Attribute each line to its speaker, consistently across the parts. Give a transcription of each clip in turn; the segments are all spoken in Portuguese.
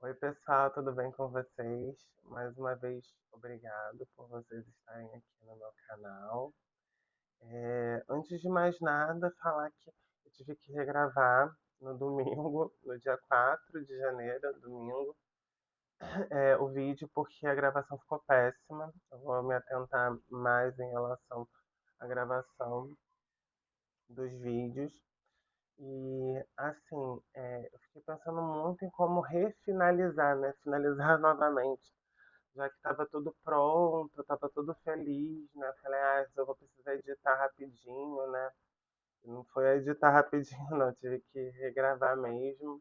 Speaker 1: Oi, pessoal, tudo bem com vocês? Mais uma vez, obrigado por vocês estarem aqui no meu canal. Antes de mais nada, falar que eu tive que regravar no domingo, no dia 4 de janeiro, domingo, o vídeo porque a gravação ficou péssima. Eu vou me atentar mais em relação à gravação dos vídeos. E, assim, eu fiquei pensando muito em como refinalizar, né? Finalizar novamente, já que estava tudo pronto, estava tudo feliz, né? Falei, eu vou precisar editar rapidinho, né? E não foi editar rapidinho, não, tive que regravar mesmo.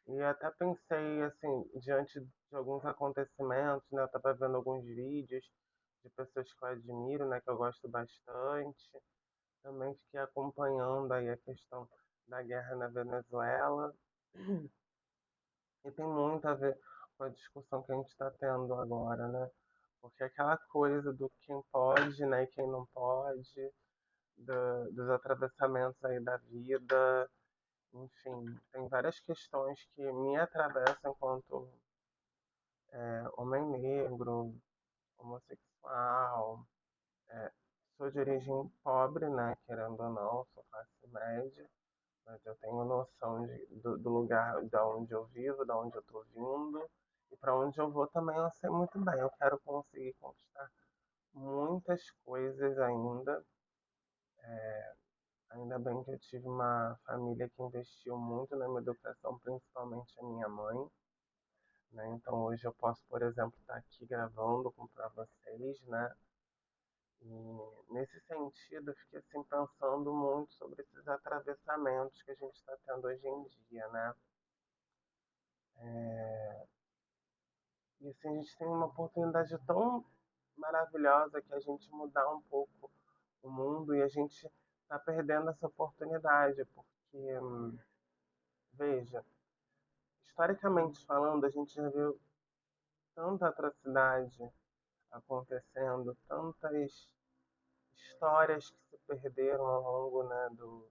Speaker 1: E até pensei, assim, diante de alguns acontecimentos, né? Eu estava vendo alguns vídeos de pessoas que eu admiro, né? Que eu gosto bastante. Também fiquei acompanhando aí a questão da guerra na Venezuela. E tem muito a ver com a discussão que a gente está tendo agora, né? Porque aquela coisa do quem pode, né, e quem não pode, dos atravessamentos aí da vida, enfim, tem várias questões que me atravessam enquanto homem negro, homossexual, é, sou de origem pobre, né, querendo ou não, sou classe média, mas eu tenho noção do lugar da onde eu vivo, da onde eu estou vindo, e para onde eu vou também eu sei muito bem. Eu quero conseguir conquistar muitas coisas ainda. Ainda bem que eu tive uma família que investiu muito na minha educação, principalmente a minha mãe, né? Então hoje eu posso, por exemplo, estar aqui gravando para vocês, né? E nesse sentido, eu fiquei assim pensando muito sobre esses atravessamentos que a gente está tendo hoje em dia, né? E assim, a gente tem uma oportunidade tão maravilhosa que é a gente mudar um pouco o mundo e a gente está perdendo essa oportunidade, porque, veja, historicamente falando, a gente já viu tanta atrocidade acontecendo, tantas histórias que se perderam ao longo, né, do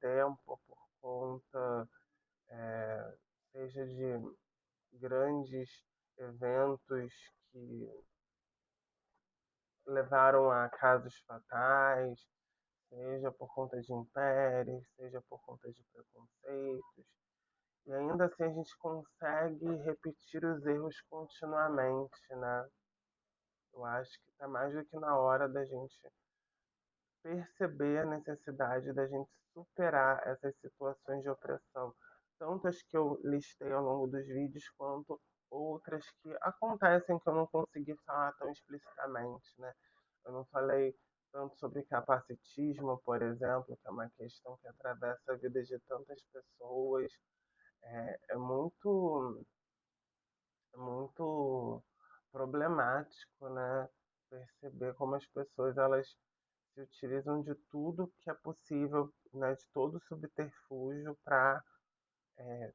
Speaker 1: tempo por conta, seja de grandes eventos que levaram a casos fatais, seja por conta de impérios, seja por conta de preconceitos. E ainda assim a gente consegue repetir os erros continuamente, né? Eu acho que está mais do que na hora da gente perceber a necessidade da gente superar essas situações de opressão, tanto as que eu listei ao longo dos vídeos, quanto outras que acontecem que eu não consegui falar tão explicitamente, né? Eu não falei tanto sobre capacitismo, por exemplo, que é uma questão que atravessa a vida de tantas pessoas. É muito problemático, né? Perceber como as pessoas elas se utilizam de tudo que é possível, né? De todo subterfúgio para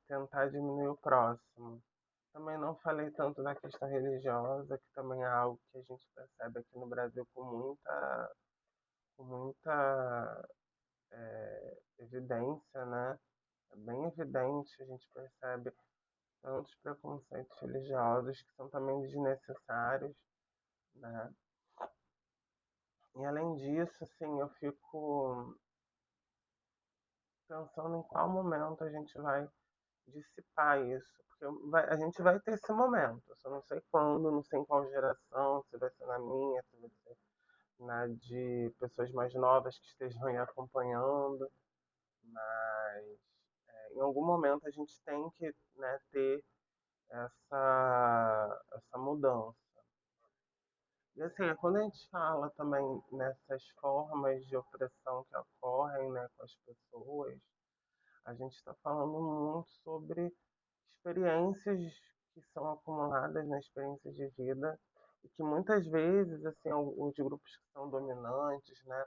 Speaker 1: tentar diminuir o próximo. Também não falei tanto da questão religiosa, que também é algo que a gente percebe aqui no Brasil com muita evidência, né? É bem evidente, a gente percebe tantos preconceitos religiosos que são também desnecessários, né? E além disso, assim, eu fico pensando em qual momento a gente vai dissipar isso, porque a gente vai ter esse momento, eu só não sei quando, não sei em qual geração, se vai ser na minha, se vai ser na de pessoas mais novas que estejam aí acompanhando, mas em algum momento a gente tem que, né, ter essa mudança. E assim, quando a gente fala também nessas formas de opressão que ocorrem, né, com as pessoas, a gente está falando muito sobre experiências que são acumuladas, né, experiências de vida, e que muitas vezes, assim, os grupos que são dominantes, né,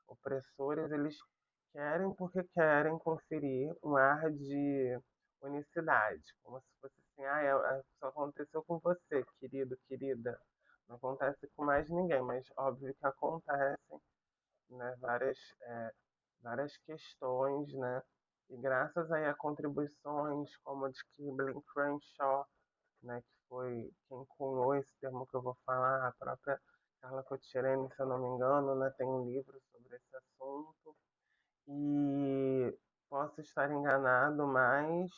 Speaker 1: opressores, eles querem porque querem conferir um ar de unicidade, como se fosse assim, só aconteceu com você, querido, querida, não acontece com mais ninguém, mas óbvio que acontecem, né, várias questões, né, e graças aí a contribuições como a de Kimberly Crenshaw, né, que foi quem cunhou esse termo que eu vou falar, a própria Carla Cotchereni, se eu não me engano, né, tem um livro sobre esse assunto. E posso estar enganado, mas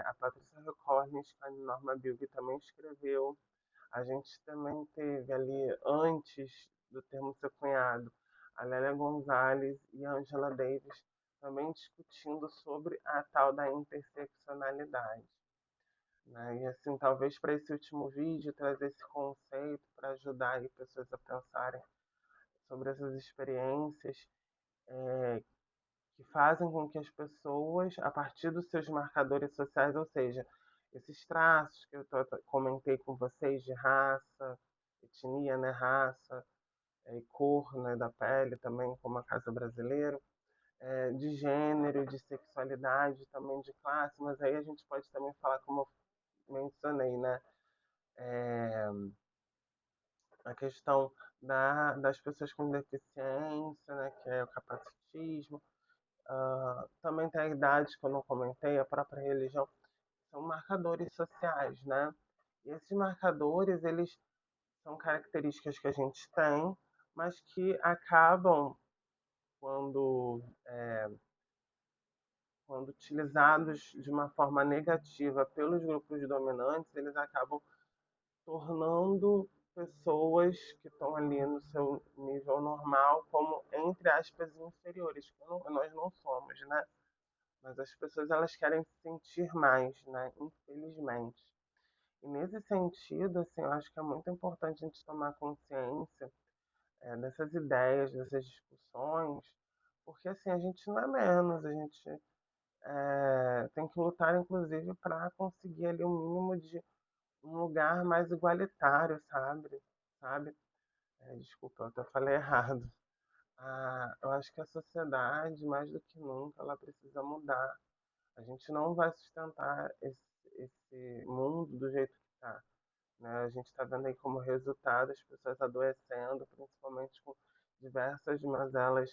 Speaker 1: a Patrícia Hill Collins, com a Norma Bilge também escreveu. A gente também teve ali, antes do termo ser cunhado, a Lélia Gonzalez e a Angela Davis também discutindo sobre a tal da interseccionalidade. Né? E assim, talvez para esse último vídeo trazer esse conceito para ajudar aí pessoas a pensarem sobre essas experiências é, que fazem com que as pessoas, a partir dos seus marcadores sociais, ou seja, esses traços que eu comentei com vocês de raça, etnia, né, raça, e cor, né, da pele também, como a casa brasileira, de gênero, de sexualidade, também de classe, mas aí a gente pode também falar, como eu mencionei, né, é, a questão das pessoas com deficiência, né, que é o capacitismo. Também tem a idade que eu não comentei, a própria religião, são marcadores sociais, né? E esses marcadores, eles são características que a gente tem, mas que acabam, quando, quando utilizados de uma forma negativa pelos grupos dominantes, eles acabam tornando pessoas que estão ali no seu nível normal como, entre aspas, inferiores, que nós não somos, né? Mas as pessoas elas querem se sentir mais, né? Infelizmente. E nesse sentido, assim, eu acho que é muito importante a gente tomar consciência dessas ideias, dessas discussões, porque assim a gente não é menos, a gente tem que lutar, inclusive, para conseguir ali um mínimo de um lugar mais igualitário, sabe? Desculpa, eu até falei errado. Eu acho que a sociedade, mais do que nunca, ela precisa mudar. A gente não vai sustentar esse mundo do jeito que está. Né? A gente está vendo aí como resultado as pessoas adoecendo, principalmente com diversas mazelas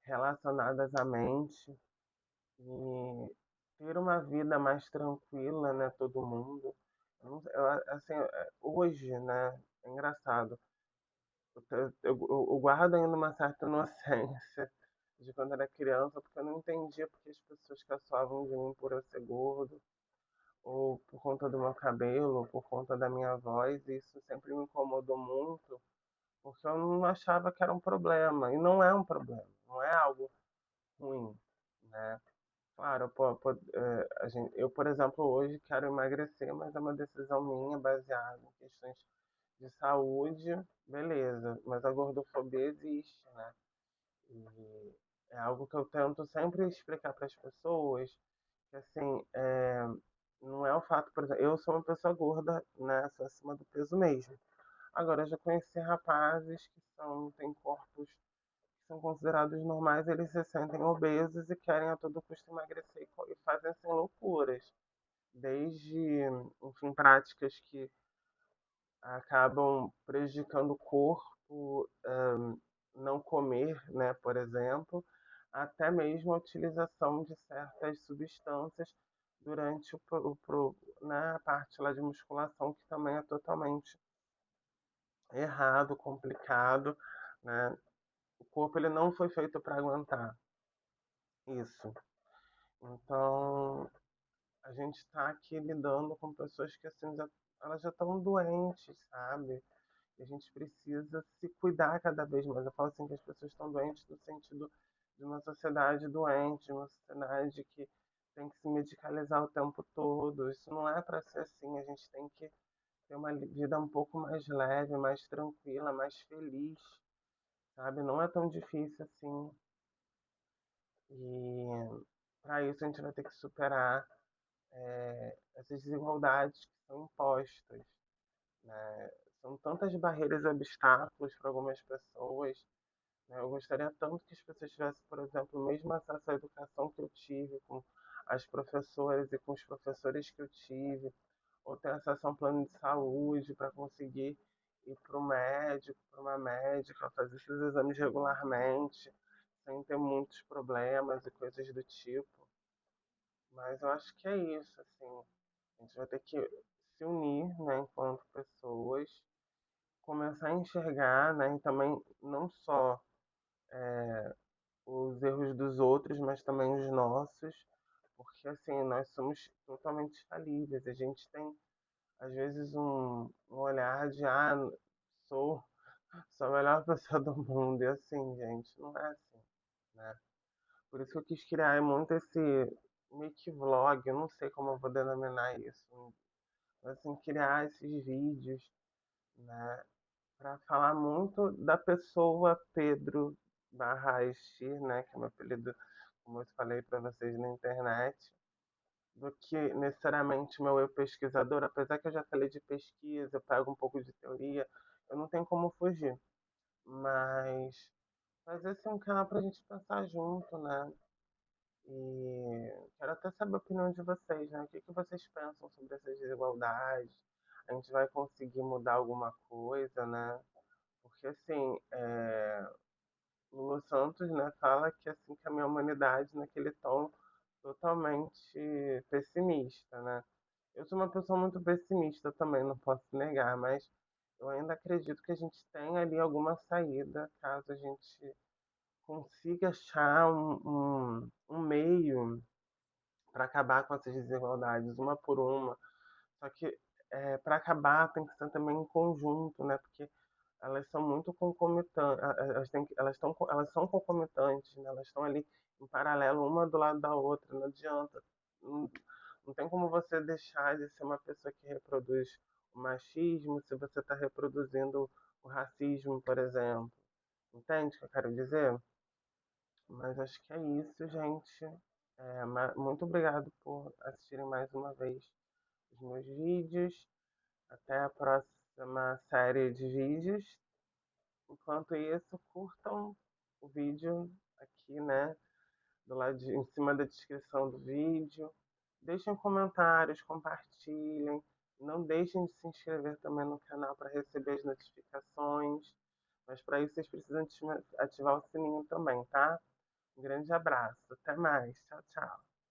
Speaker 1: relacionadas à mente. E ter uma vida mais tranquila, né, todo mundo. Assim, hoje, né, é engraçado. Eu guardo ainda uma certa inocência de quando era criança, porque eu não entendia porque as pessoas caçoavam de mim por eu ser gordo, ou por conta do meu cabelo, ou por conta da minha voz, e isso sempre me incomodou muito, porque eu não achava que era um problema, e não é um problema, não é algo ruim, né? Claro, eu, por exemplo, hoje quero emagrecer, mas é uma decisão minha baseada em questões de saúde, beleza, mas a gordofobia existe, né? E é algo que eu tento sempre explicar para as pessoas, que assim, não é o fato, por exemplo, eu sou uma pessoa gorda, né? Sou acima do peso mesmo. Agora, eu já conheci rapazes que têm corpos que são considerados normais, eles se sentem obesos e querem a todo custo emagrecer e fazem assim loucuras. Desde, enfim, práticas que acabam prejudicando o corpo, não comer, né, por exemplo, até mesmo a utilização de certas substâncias durante né, a parte lá de musculação, que também é totalmente errado, complicado, né? O corpo ele não foi feito para aguentar isso. Então, a gente está aqui lidando com pessoas que assim, elas já estão doentes, sabe? E a gente precisa se cuidar cada vez mais. Eu falo assim que as pessoas estão doentes no sentido de uma sociedade doente, de uma sociedade que tem que se medicalizar o tempo todo. Isso não é para ser assim. A gente tem que ter uma vida um pouco mais leve, mais tranquila, mais feliz, sabe? Não é tão difícil assim. E para isso a gente vai ter que superar essas desigualdades que são impostas, né? São tantas barreiras e obstáculos para algumas pessoas, né? Eu gostaria tanto que as pessoas tivessem, por exemplo, o mesmo acesso à educação que eu tive, com as professoras e com os professores que eu tive, ou ter acesso a um plano de saúde para conseguir ir para o médico, para uma médica, fazer esses exames regularmente, sem ter muitos problemas e coisas do tipo. Mas eu acho que é isso, assim. A gente vai ter que se unir, né, enquanto pessoas, começar a enxergar, né, e também não só os erros dos outros, mas também os nossos, porque assim, nós somos totalmente falíveis, a gente tem às vezes um olhar de sou, sou a melhor pessoa do mundo, e assim, gente, não é assim, né? Por isso que eu quis criar muito esse meio que vlog, eu não sei como eu vou denominar isso, mas assim, criar esses vídeos, né, para falar muito da pessoa Pedro barra Estir, né, que é meu apelido, como eu falei para vocês na internet, do que necessariamente meu eu pesquisador, apesar que eu já falei de pesquisa, eu pego um pouco de teoria, eu não tenho como fugir, mas fazer assim um canal para a gente pensar junto, né? E quero até saber a opinião de vocês, né? O que que vocês pensam sobre essas desigualdades? A gente vai conseguir mudar alguma coisa, né? Porque assim, Lulu Santos, né, fala que assim caminha a humanidade naquele tom totalmente pessimista, né? Eu sou uma pessoa muito pessimista também, não posso negar, mas eu ainda acredito que a gente tem ali alguma saída caso a gente consiga achar um meio para acabar com essas desigualdades, uma por uma. Só que para acabar tem que ser também em conjunto, né? Porque elas são muito concomitantes, elas são concomitantes, né? Elas estão ali em paralelo, uma do lado da outra, não adianta. Não, não tem como você deixar de ser uma pessoa que reproduz o machismo se você está reproduzindo o racismo, por exemplo. Entende o que eu quero dizer? Mas acho que é isso, gente. Muito obrigado por assistirem mais uma vez os meus vídeos. Até a próxima série de vídeos. Enquanto isso, curtam o vídeo aqui, né? Em cima da descrição do vídeo. Deixem comentários, compartilhem. Não deixem de se inscrever também no canal para receber as notificações. Mas para isso vocês precisam ativar o sininho também, tá? Um grande abraço. Até mais. Tchau, tchau.